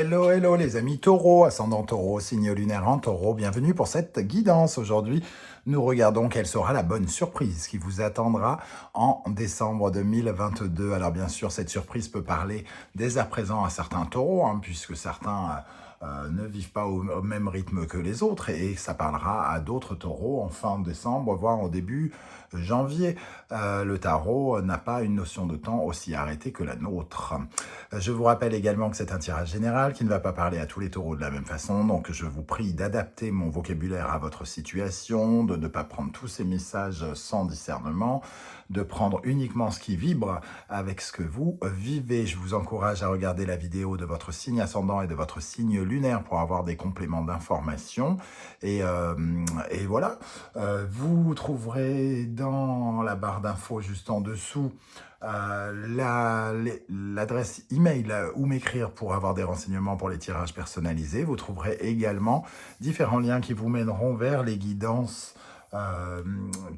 Hello, hello les amis taureaux, ascendant taureau, signe lunaire en taureau, bienvenue pour cette guidance. Aujourd'hui, nous regardons quelle sera la bonne surprise qui vous attendra en décembre 2022. Alors bien sûr, cette surprise peut parler dès à présent à certains taureaux, puisque certains ne vivent pas au même rythme que les autres, et ça parlera à d'autres taureaux en fin décembre, voire au début janvier. Le tarot n'a pas une notion de temps aussi arrêtée que la nôtre. Je vous rappelle également que c'est un tirage général qui ne va pas parler à tous les taureaux de la même façon, donc je vous prie d'adapter mon vocabulaire à votre situation, de ne pas prendre tous ces messages sans discernement, de prendre uniquement ce qui vibre avec ce que vous vivez. Je vous encourage à regarder la vidéo de votre signe ascendant et de votre signe lunaire pour avoir des compléments d'information. Et voilà, vous trouverez dans la barre d'infos juste en dessous l'adresse email où m'écrire pour avoir des renseignements pour les tirages personnalisés. Vous trouverez également différents liens qui vous mèneront vers les guidances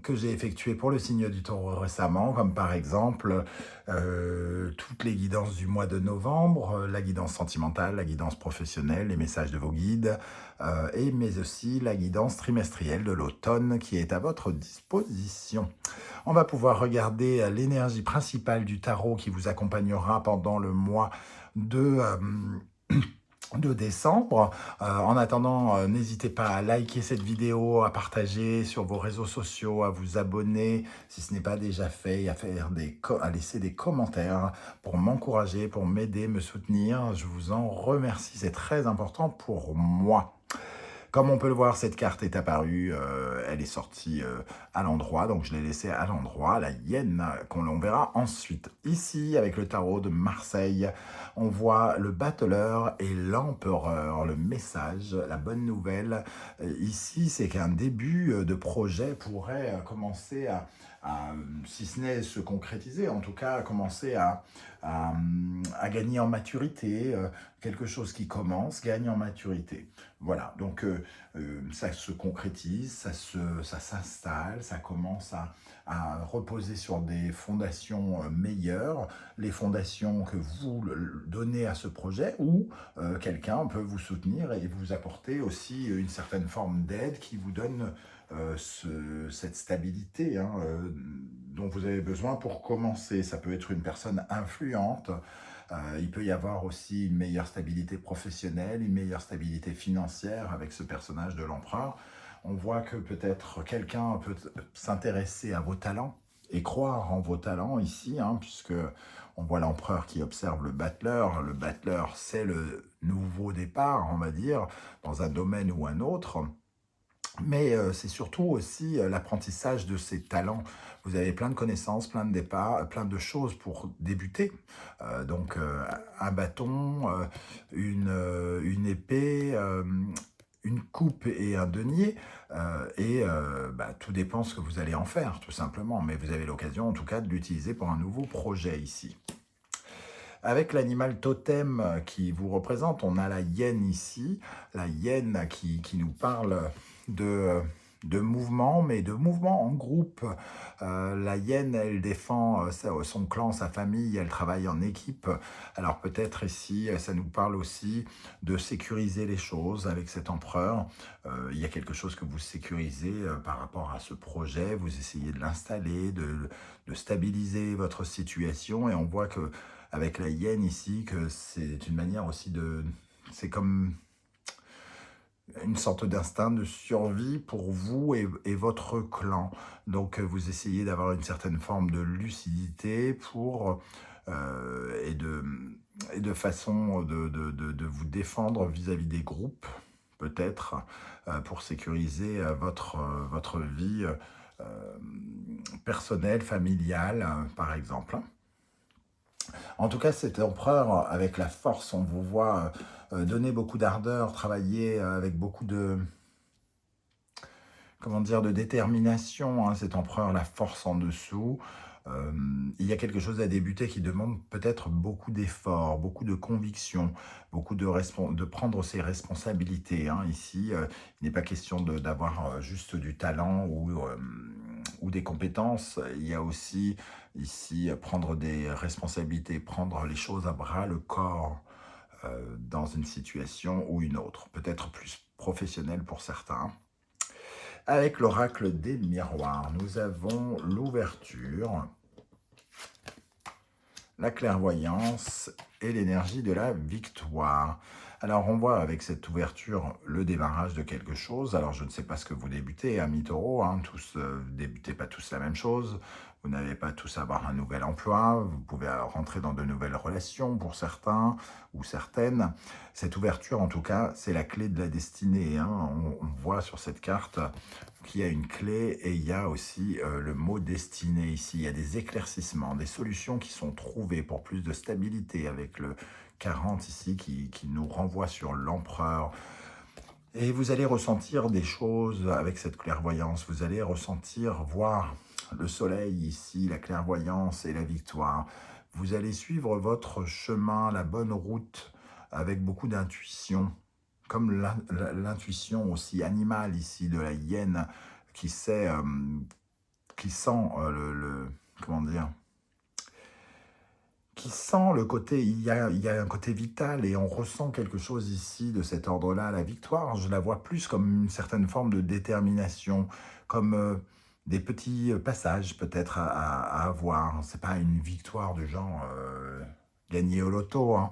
que j'ai effectuées pour le signe du taureau récemment, comme par exemple toutes les guidances du mois de novembre, la guidance sentimentale, la guidance professionnelle, les messages de vos guides, mais aussi la guidance trimestrielle de l'automne qui est à votre disposition. On va pouvoir regarder l'énergie principale du tarot qui vous accompagnera pendant le mois de décembre. En attendant, n'hésitez pas à liker cette vidéo, à partager sur vos réseaux sociaux, à vous abonner si ce n'est pas déjà fait, et à laisser des commentaires pour m'encourager, pour m'aider, me soutenir. Je vous en remercie, c'est très important pour moi. Comme on peut le voir, cette carte est apparue, elle est sortie à l'endroit, donc je l'ai laissée à l'endroit, la hyène, qu'on verra ensuite. Ici, avec le tarot de Marseille, on voit le battleur et l'empereur, le message, la bonne nouvelle. Ici, c'est qu'un début de projet pourrait commencer à si ce n'est se concrétiser, en tout cas commencer à gagner en maturité, quelque chose qui commence, gagne en maturité. Voilà, donc ça se concrétise, ça s'installe, ça commence à reposer sur des fondations meilleures, les fondations que vous donnez à ce projet, ou quelqu'un peut vous soutenir et vous apporter aussi une certaine forme d'aide qui vous donne cette stabilité dont vous avez besoin pour commencer. Ça peut être une personne influente, il peut y avoir aussi une meilleure stabilité professionnelle, une meilleure stabilité financière avec ce personnage de l'empereur. On voit que peut-être quelqu'un peut s'intéresser à vos talents et croire en vos talents ici, puisque on voit l'empereur qui observe le battleur. Le battleur, c'est le nouveau départ, on va dire, dans un domaine ou un autre. Mais c'est surtout aussi l'apprentissage de ses talents. Vous avez plein de connaissances, plein de départs, plein de choses pour débuter. Donc un bâton, une épée, une coupe et un denier. Tout dépend ce que vous allez en faire, tout simplement. Mais vous avez l'occasion, en tout cas, de l'utiliser pour un nouveau projet ici. Avec l'animal totem qui vous représente, on a la hyène ici. La hyène qui nous parle de mouvement, mais de mouvement en groupe. La hyène, elle défend son clan, sa famille, elle travaille en équipe. Alors peut-être ici, ça nous parle aussi de sécuriser les choses avec cet empereur. Il y a quelque chose que vous sécurisez par rapport à ce projet, vous essayez de l'installer, de stabiliser votre situation, et on voit que avec la hyène ici, que c'est une manière aussi c'est comme une sorte d'instinct de survie pour vous et votre clan. Donc vous essayez d'avoir une certaine forme de lucidité et de façon de vous défendre vis-à-vis des groupes, peut-être, pour sécuriser votre vie personnelle, familiale, par exemple. En tout cas, cet empereur, avec la force, on vous voit donner beaucoup d'ardeur, travailler avec beaucoup de détermination. Cet empereur, la force en dessous. Il y a quelque chose à débuter qui demande peut-être beaucoup d'efforts, beaucoup de conviction, beaucoup de prendre ses responsabilités. Ici, il n'est pas question d'avoir juste du talent ou des compétences. Il y a aussi ici prendre des responsabilités, prendre les choses à bras le corps. dans une situation ou une autre, peut-être plus professionnelle pour certains. Avec l'oracle des miroirs, nous avons l'ouverture, la clairvoyance et l'énergie de la victoire. Alors, on voit avec cette ouverture le démarrage de quelque chose. Alors, je ne sais pas ce que vous débutez, amis taureaux, hein, tous, débutez pas tous la même chose. Vous n'allez pas tous avoir un nouvel emploi. Vous pouvez rentrer dans de nouvelles relations pour certains ou certaines. Cette ouverture, en tout cas, c'est la clé de la destinée, hein. On voit sur cette carte qu'il y a une clé et il y a aussi le mot destinée ici. Il y a des éclaircissements, des solutions qui sont trouvées pour plus de stabilité avec le 40 ici qui nous renvoie sur l'empereur. Et vous allez ressentir des choses avec cette clairvoyance. Vous allez ressentir, voir le soleil ici, la clairvoyance et la victoire. Vous allez suivre votre chemin, la bonne route avec beaucoup d'intuition. Comme l'intuition aussi animale ici de la hyène qui sait, qui sent comment dire, qui sent le côté, il y a un côté vital et on ressent quelque chose ici de cet ordre-là. La victoire, je la vois plus comme une certaine forme de détermination, comme des petits passages peut-être à avoir. C'est pas une victoire du genre gagner au loto, hein,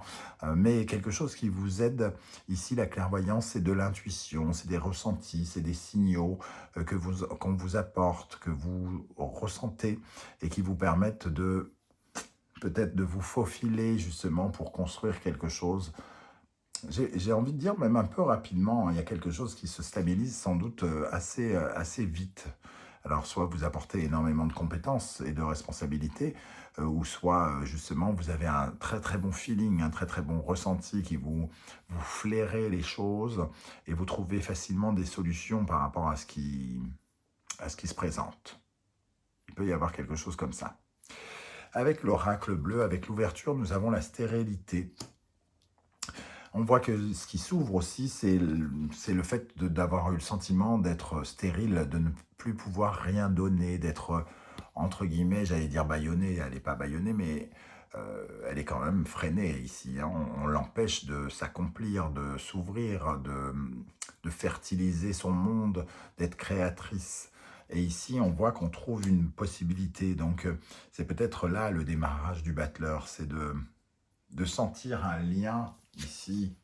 mais quelque chose qui vous aide. Ici, la clairvoyance, c'est de l'intuition, c'est des ressentis, c'est des signaux qu'on vous apporte, que vous ressentez et qui vous permettent de peut-être de vous faufiler justement pour construire quelque chose. J'ai envie de dire même un peu rapidement, hein, il y a quelque chose qui se stabilise sans doute assez vite. Alors soit vous apportez énormément de compétences et de responsabilités, ou soit justement vous avez un très très bon feeling, un très très bon ressenti qui vous flairez les choses et vous trouvez facilement des solutions par rapport à ce qui se présente. Il peut y avoir quelque chose comme ça. Avec l'oracle bleu, avec l'ouverture, nous avons la stérilité. On voit que ce qui s'ouvre aussi, c'est le fait d'avoir eu le sentiment d'être stérile, de ne plus pouvoir rien donner, d'être, entre guillemets, j'allais dire bâillonnée, elle n'est pas bâillonnée, mais elle est quand même freinée ici, hein. On l'empêche de s'accomplir, de s'ouvrir, de fertiliser son monde, d'être créatrice. Et ici, on voit qu'on trouve une possibilité. Donc, c'est peut-être là le démarrage du battleur, c'est de sentir un lien ici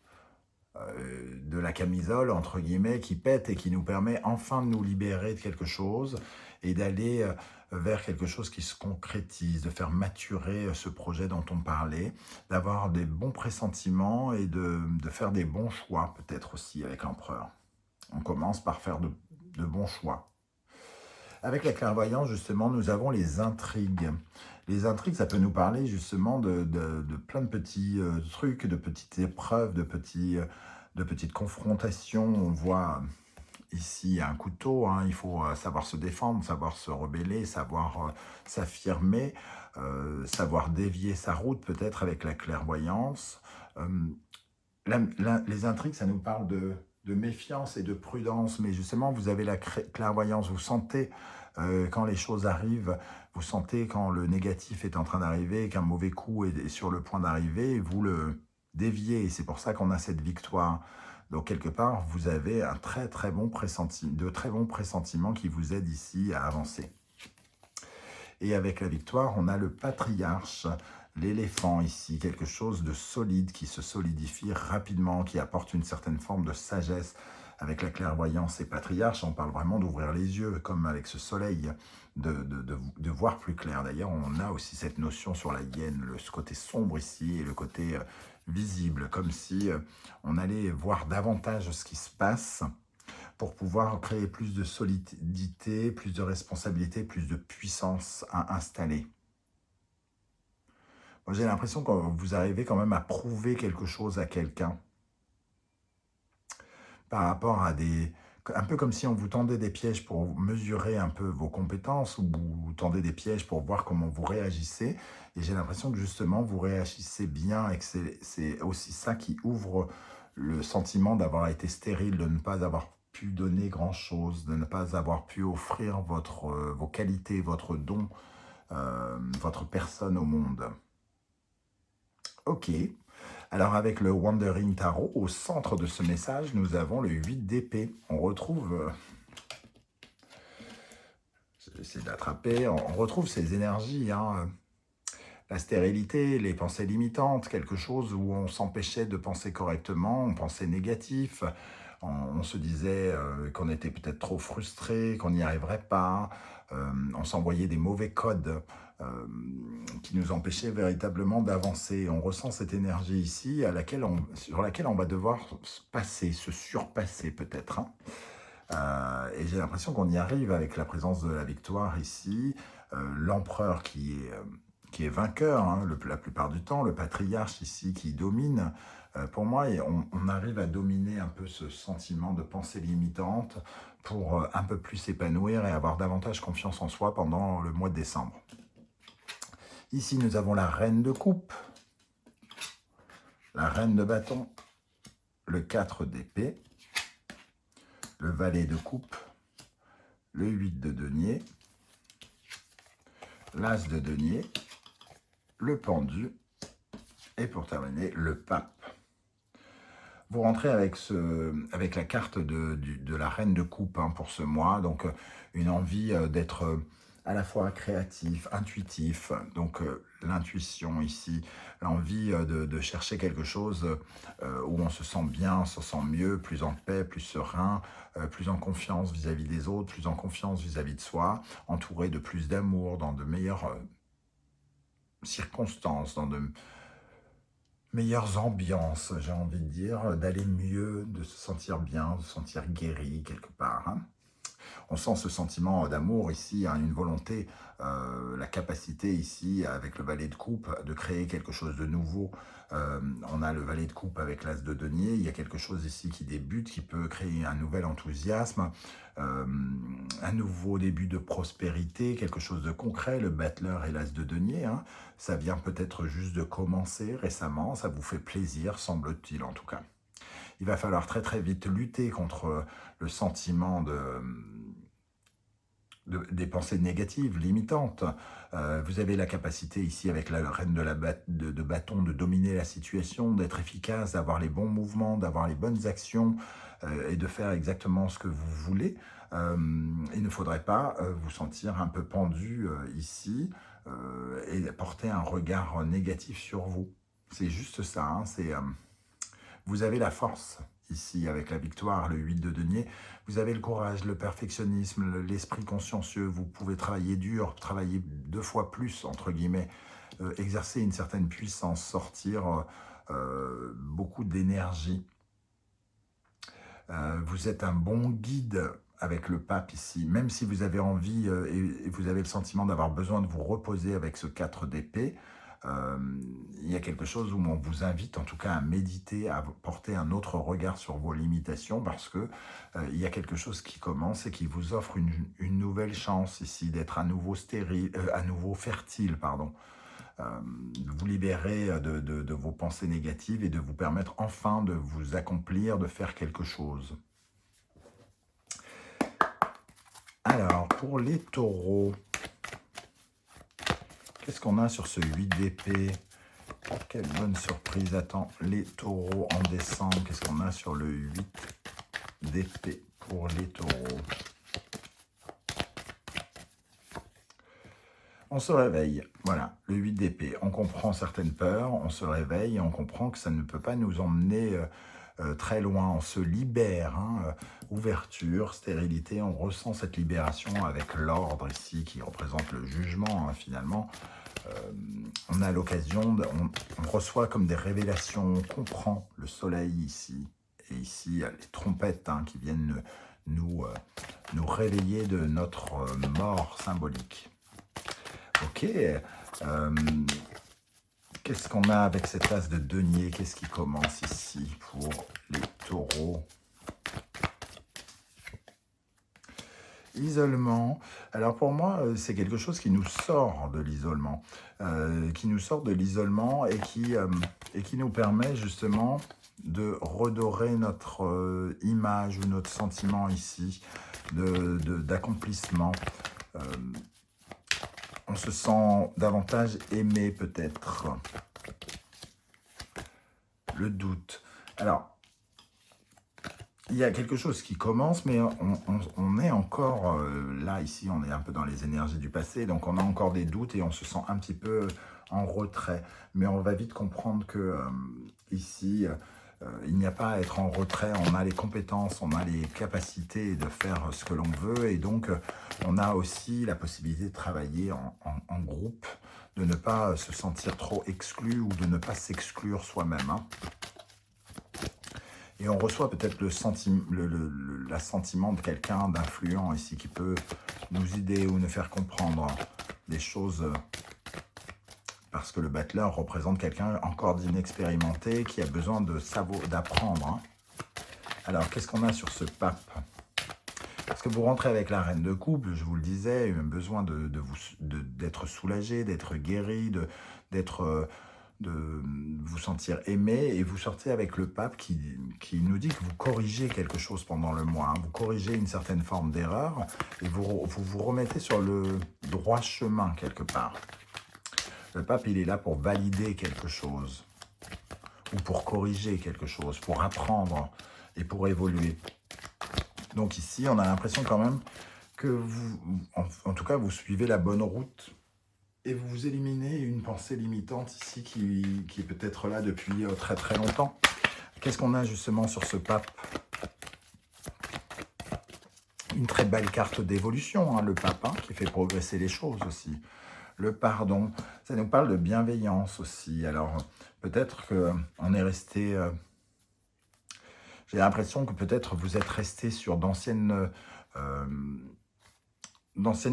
de la camisole, entre guillemets, qui pète et qui nous permet enfin de nous libérer de quelque chose et d'aller vers quelque chose qui se concrétise, de faire maturer ce projet dont on parlait, d'avoir des bons pressentiments et de faire des bons choix, peut-être aussi avec l'empereur. On commence par faire de bons choix. Avec la clairvoyance, justement, nous avons les intrigues. Les intrigues, ça peut nous parler justement de plein de petits trucs, de petites épreuves, de petites confrontations. On voit ici un couteau, hein, il faut savoir se défendre, savoir se rebeller, savoir s'affirmer, savoir dévier sa route peut-être avec la clairvoyance. Les intrigues, ça nous parle de méfiance et de prudence, mais justement, vous avez la clairvoyance, vous sentez quand les choses arrivent, vous sentez quand le négatif est en train d'arriver, qu'un mauvais coup est sur le point d'arriver, et vous le déviez, et c'est pour ça qu'on a cette victoire. Donc, quelque part, vous avez un très bon pressentiments qui vous aident ici à avancer. Et avec la victoire, on a le patriarche, l'éléphant ici, quelque chose de solide qui se solidifie rapidement, qui apporte une certaine forme de sagesse. Avec la clairvoyance et patriarche, on parle vraiment d'ouvrir les yeux, comme avec ce soleil, de voir plus clair. D'ailleurs, on a aussi cette notion sur la hyène, ce côté sombre ici et le côté visible, comme si on allait voir davantage ce qui se passe pour pouvoir créer plus de solidité, plus de responsabilité, plus de puissance à installer. J'ai l'impression que vous arrivez quand même à prouver quelque chose à quelqu'un par rapport à un peu comme si on vous tendait des pièges pour mesurer un peu vos compétences ou vous tendez des pièges pour voir comment vous réagissez. Et j'ai l'impression que justement, vous réagissez bien et que c'est aussi ça qui ouvre le sentiment d'avoir été stérile, de ne pas avoir pu donner grand-chose, de ne pas avoir pu offrir vos qualités, votre don, votre personne au monde. Ok. Alors avec le Wandering Tarot, au centre de ce message, nous avons le 8 d'épée. On retrouve, je vais essayer de l'attraper, on retrouve ces énergies, hein, la stérilité, les pensées limitantes, quelque chose où on s'empêchait de penser correctement, on pensait négatif, on se disait qu'on était peut-être trop frustré, qu'on n'y arriverait pas, on s'envoyait des mauvais codes euh, qui nous empêchaient véritablement d'avancer. On ressent cette énergie ici sur laquelle on va devoir passer, se surpasser peut-être, hein. Et j'ai l'impression qu'on y arrive avec la présence de la victoire ici, l'empereur qui est vainqueur, hein, la plupart du temps, le patriarche ici qui domine. Pour moi, on arrive à dominer un peu ce sentiment de pensée limitante pour un peu plus s'épanouir et avoir davantage confiance en soi pendant le mois de décembre. Ici, nous avons la reine de coupe, la reine de bâton, le 4 d'épée, le valet de coupe, le 8 de denier, l'as de denier, le pendu, et pour terminer, le pape. Vous rentrez avec la carte de la reine de coupe, hein, pour ce mois, donc une envie d'être à la fois créatif, intuitif, donc l'intuition ici, l'envie de chercher quelque chose où on se sent bien, se sent mieux, plus en paix, plus serein, plus en confiance vis-à-vis des autres, plus en confiance vis-à-vis de soi, entouré de plus d'amour, dans de meilleures circonstances, dans de meilleures ambiances, j'ai envie de dire, d'aller mieux, de se sentir bien, de se sentir guéri quelque part, hein. On sent ce sentiment d'amour ici, hein, une volonté, la capacité ici, avec le valet de coupe, de créer quelque chose de nouveau. On a le valet de coupe avec l'as de denier, il y a quelque chose ici qui débute, qui peut créer un nouvel enthousiasme, un nouveau début de prospérité, quelque chose de concret, le battleur et l'as de denier, hein. Ça vient peut-être juste de commencer récemment, ça vous fait plaisir, semble-t-il en tout cas. Il va falloir très très vite lutter contre le sentiment des pensées négatives, limitantes. Vous avez la capacité ici avec la reine de bâton de dominer la situation, d'être efficace, d'avoir les bons mouvements, d'avoir les bonnes actions et de faire exactement ce que vous voulez. Il ne faudrait pas vous sentir un peu pendu ici et porter un regard négatif sur vous. C'est juste ça, hein, vous avez la force ici avec la victoire, le 8 de denier. Vous avez le courage, le perfectionnisme, l'esprit consciencieux. Vous pouvez travailler dur, travailler 2 fois plus, entre guillemets, exercer une certaine puissance, sortir beaucoup d'énergie. Vous êtes un bon guide avec le pape ici, même si vous avez envie et vous avez le sentiment d'avoir besoin de vous reposer avec ce 4 d'épée. Il y a quelque chose où on vous invite en tout cas à méditer, à porter un autre regard sur vos limitations parce que il y a quelque chose qui commence et qui vous offre une nouvelle chance ici d'être à nouveau stérile, à nouveau fertile, pardon. De vous libérer de vos pensées négatives et de vous permettre enfin de vous accomplir, de faire quelque chose. Alors, pour les taureaux, qu'est-ce qu'on a sur ce 8 d'épée? Quelle bonne surprise attend les taureaux en décembre. Qu'est-ce qu'on a sur le 8 d'épée pour les taureaux? On se réveille, voilà, le 8 d'épée. On comprend certaines peurs, on se réveille et on comprend que ça ne peut pas nous emmener très loin. On se libère, hein, ouverture, stérilité, on ressent cette libération avec l'ordre ici qui représente le jugement, hein, finalement. On a l'occasion, on reçoit comme des révélations, on comprend le soleil ici. Et ici, il y a les trompettes, hein, qui viennent nous réveiller de notre mort symbolique. Ok, qu'est-ce qu'on a avec cette as de denier? Qu'est-ce qui commence ici pour les taureaux? Isolement. Alors pour moi, c'est quelque chose qui nous sort de l'isolement. Et qui nous permet justement de redorer notre image ou notre sentiment ici d'accomplissement. On se sent davantage aimé peut-être. le doute. Alors, il y a quelque chose qui commence, mais on est encore, là, ici, on est un peu dans les énergies du passé, donc on a encore des doutes et on se sent un petit peu en retrait. Mais on va vite comprendre que ici, il n'y a pas à être en retrait, on a les compétences, on a les capacités de faire ce que l'on veut, et donc on a aussi la possibilité de travailler en groupe, de ne pas se sentir trop exclu ou de ne pas s'exclure soi-même, hein. Et on reçoit peut-être l'assentiment de quelqu'un d'influent ici qui peut nous aider ou nous faire comprendre des choses, parce que le battleur représente quelqu'un encore d'inexpérimenté qui a besoin de savoir, d'apprendre, hein. Alors, qu'est-ce qu'on a sur ce pape? Parce que vous rentrez avec la reine de couple, je vous le disais, besoin d'être soulagé, d'être guéri, de vous sentir aimé, et vous sortez avec le pape qui nous dit que vous corrigez quelque chose pendant le mois, hein. Vous corrigez une certaine forme d'erreur et vous remettez sur le droit chemin quelque part. Le pape, il est là pour valider quelque chose ou pour corriger quelque chose, pour apprendre et pour évoluer. Donc ici, on a l'impression quand même que vous, en tout cas, vous suivez la bonne route. Et vous éliminez une pensée limitante ici qui est peut-être là depuis très très longtemps. Qu'est-ce qu'on a justement sur ce pape? Une très belle carte d'évolution, hein, le pape, hein, qui fait progresser les choses aussi. Le pardon, ça nous parle de bienveillance aussi. Alors peut-être qu'on est resté... j'ai l'impression que peut-être vous êtes resté sur d'anciennes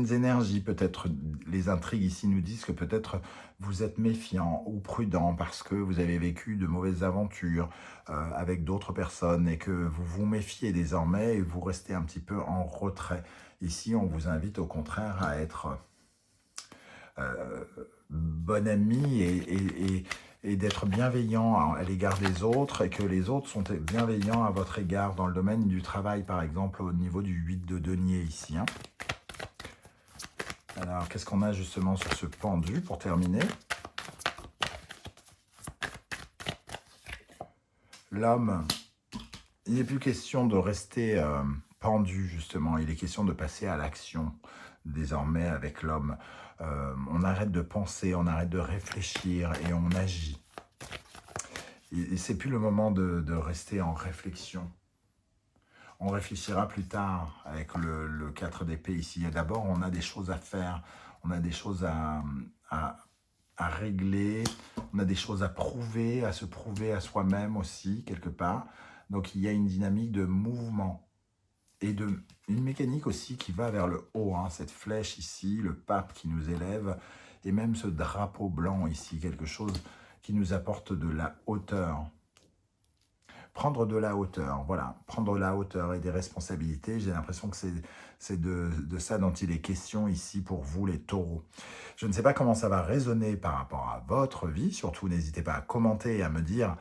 énergies, peut-être les intrigues ici nous disent que peut-être vous êtes méfiant ou prudent parce que vous avez vécu de mauvaises aventures avec d'autres personnes et que vous vous méfiez désormais et vous restez un petit peu en retrait. Ici, on vous invite au contraire à être bon ami et d'être bienveillant à l'égard des autres et que les autres sont bienveillants à votre égard dans le domaine du travail, par exemple, au niveau du 8 de denier ici, hein. Alors, qu'est-ce qu'on a justement sur ce pendu pour terminer? L'homme, il n'est plus question de rester pendu, justement. Il est question de passer à l'action, désormais, avec l'homme. On arrête de penser, on arrête de réfléchir et on agit. Et c'est plus le moment de rester en réflexion. On réfléchira plus tard avec le 4 d'épée ici. Et d'abord, on a des choses à faire, on a des choses à régler, on a des choses à prouver, à se prouver à soi-même aussi, quelque part. Donc, il y a une dynamique de mouvement et une mécanique aussi qui va vers le haut, hein. Cette flèche ici, le pape qui nous élève, et même ce drapeau blanc ici, quelque chose qui nous apporte de la hauteur. Prendre de la hauteur, voilà, prendre de la hauteur et des responsabilités. J'ai l'impression que c'est de ça dont il est question ici pour vous, les taureaux. Je ne sais pas comment ça va résonner par rapport à votre vie. Surtout, n'hésitez pas à commenter et à me dire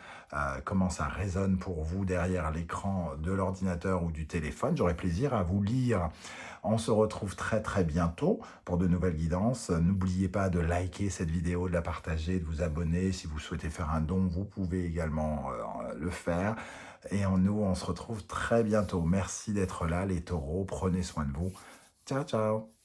comment ça résonne pour vous derrière l'écran de l'ordinateur ou du téléphone. J'aurai plaisir à vous lire. On se retrouve très très bientôt pour de nouvelles guidances. N'oubliez pas de liker cette vidéo, de la partager, de vous abonner. Si vous souhaitez faire un don, vous pouvez également le faire. Et nous, on se retrouve très bientôt. Merci d'être là, les taureaux. Prenez soin de vous. Ciao, ciao.